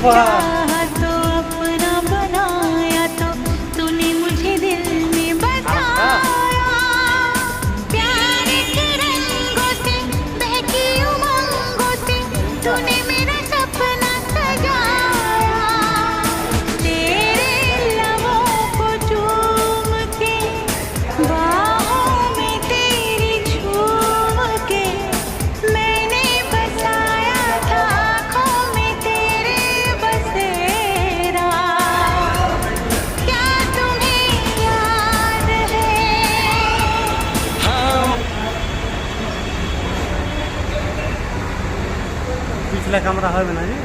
चाहा तो अपना बनाया तो तूने मुझे दिल में बसाया। प्यार के रंगों से बहकी उमंगों से तूने मेरा सपना सजाया। तेरे लबों को चूम के बाहों में तेरी झूम के मैंने बसाया था आँखों में तेरे बसेरा। क्या तुम्हें याद है? पिछला कैमरा হবে না জি